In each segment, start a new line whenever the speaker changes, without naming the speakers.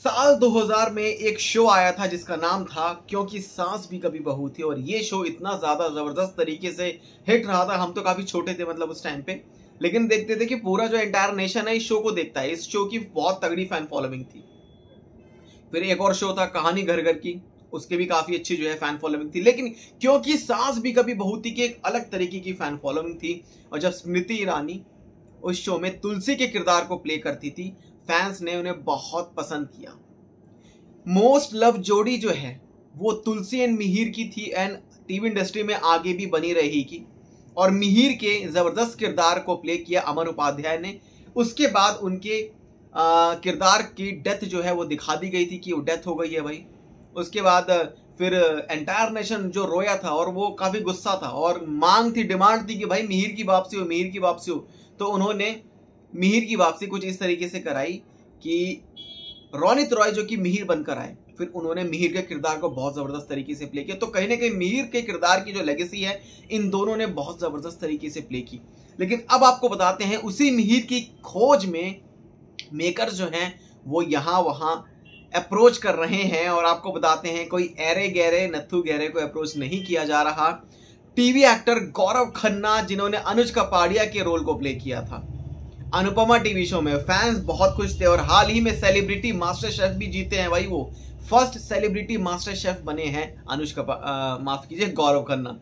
साल 2000 में एक शो आया था जिसका नाम था क्योंकि सास भी कभी बहू थी। और ये शो इतना ज्यादा जबरदस्त तरीके से हिट रहा था। हम तो काफी छोटे थे मतलब उस टाइम पे, लेकिन देखते थे कि पूरा जो एंटायर नेशन है इस शो को देखता है। इस शो की बहुत तगड़ी फैन फॉलोइंग थी। फिर एक और शो था कहानी घर घर की, उसके भी काफी अच्छी जो है फैन फॉलोइंग थी। लेकिन क्योंकि सास भी कभी बहू थी की एक अलग तरीके की फैन फॉलोइंग थी। और जब स्मृति ईरानी उस शो में तुलसी के किरदार को प्ले करती थी, फैंस ने उन्हें बहुत पसंद किया। मोस्ट लव जोड़ी जो है वो तुलसी एंड मिहिर की थी एंड टीवी इंडस्ट्री में आगे भी बनी रहेगी। और मिहिर के जबरदस्त किरदार को प्ले किया अमन उपाध्याय ने। उसके बाद उनके किरदार की डेथ जो है वो दिखा दी गई थी कि वो डेथ हो गई है भाई। उसके बाद फिर एंटायर नेशन जो रोया था और वो काफी गुस्सा था और मांग थी, डिमांड थी कि भाई मिहिर की वापसी हो, मिहिर की वापसी हो। तो उन्होंने मिहिर की वापसी कुछ इस तरीके से कराई कि रोनित रॉय जो कि मिहिर बनकर आए। फिर उन्होंने मिहिर के किरदार को बहुत जबरदस्त तरीके से प्ले किया। तो कहीं ना कहीं मिहिर के किरदार की जो लेगेसी है इन दोनों ने बहुत जबरदस्त तरीके से प्ले की। लेकिन अब आपको बताते हैं उसी मिहिर की खोज में मेकर जो हैं वो यहाँ वहाँ अप्रोच कर रहे हैं। और आपको बताते हैं कोई एरे गहरे नथु गहरे को अप्रोच नहीं किया जा रहा। टीवी एक्टर गौरव खन्ना जिन्होंने अनुज कपाड़िया के रोल को प्ले किया था अनुपमा टीवी शो में, फैंस बहुत खुश थे। और हाल ही में सेलिब्रिटी मास्टर शेफ भी जीते हैं भाई। वो फर्स्ट सेलिब्रिटी मास्टर शेफ बने हैं माफ कीजिए गौरव खन्ना।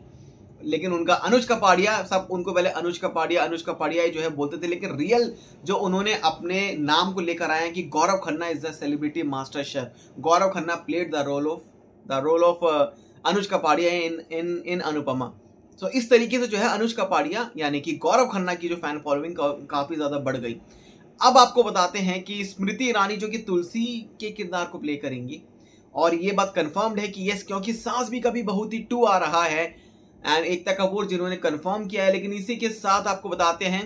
लेकिन उनका अनुज कपाड़िया, सब उनको पहले अनुज कपाड़िया ही जो है बोलते थे। लेकिन रियल जो उन्होंने अपने नाम को लेकर आए हैं कि Gaurav Khanna is the celebrity MasterChef. Gaurav Khanna played the role of Anuj Kapadia in Anupamaa. तो इस तरीके से जो है अनुज कपाड़िया यानी कि गौरव खन्ना की जो फैन फॉलोइंग काफी ज्यादा बढ़ गई। अब आपको बताते हैं कि स्मृति ईरानी जो कि तुलसी के किरदार को प्ले करेंगी और ये बात कंफर्म्ड है कि यस, क्योंकि सास भी कभी बहू थी 2 आ रहा है एंड एकता कपूर जिन्होंने कंफर्म किया है। लेकिन इसी के साथ आपको बताते हैं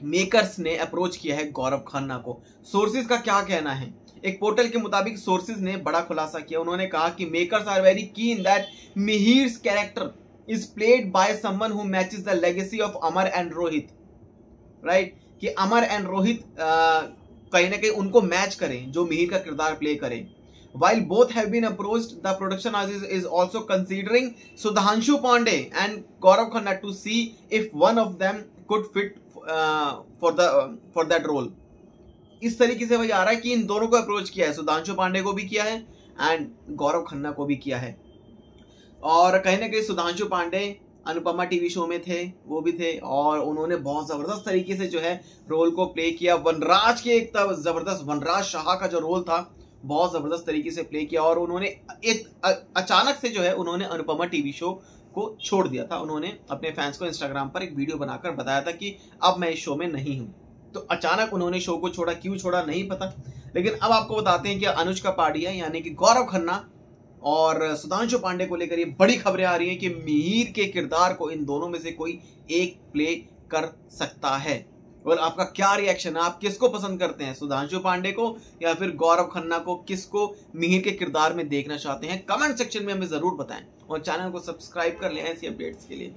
मेकर्स ने अप्रोच किया है गौरव खन्ना को। सोर्सेज का क्या कहना है, एक पोर्टल के मुताबिक सोर्सेज ने बड़ा खुलासा किया। उन्होंने कहा कि makers are very keen that Mihir's character is played by someone who matches the legacy of Amar and Rohit, right? कि अमर एंड रोहित कहीं ना कहीं उनको मैच करें जो मिहिर का किरदार प्ले करें। While both have been approached, the production house is also considering Sudhanshu Pandey and Gaurav Khanna to see if one of them could fit for that role. इस तरीके से वही आ रहा है कि इन दोनों को अप्रोच किया है, सुधांशु पांडे को भी किया है एंड गौरव खन्ना को भी किया है। और कहीं ना कहीं सुधांशु पांडे अनुपमा टीवी शो में थे, वो भी थे और उन्होंने बहुत जबरदस्त तरीके से जो है रोल को प्ले किया। वनराज के एक जबरदस्त वनराज शाह का जो रोल था बहुत जबरदस्त तरीके से प्ले किया। और उन्होंने एक अचानक से जो है उन्होंने अनुपमा टीवी शो को छोड़ दिया था। उन्होंने अपने फैंस को इंस्टाग्राम पर एक वीडियो बनाकर बताया था कि अब मैं इस शो में नहीं हूं। तो अचानक उन्होंने शो को छोड़ा, क्यों छोड़ा नहीं पता। लेकिन अब आपको बताते हैं कि अनुज कपाड़िया यानी कि गौरव खन्ना और सुधांशु पांडे को लेकर ये बड़ी खबरें आ रही हैं कि मिहिर के किरदार को इन दोनों में से कोई एक प्ले कर सकता है। और आपका क्या रिएक्शन है, आप किसको पसंद करते हैं, सुधांशु पांडे को या फिर गौरव खन्ना को? किसको मिहिर के किरदार में देखना चाहते हैं? कमेंट सेक्शन में हमें जरूर बताएं और चैनल को सब्सक्राइब कर लें ऐसी अपडेट्स के लिए।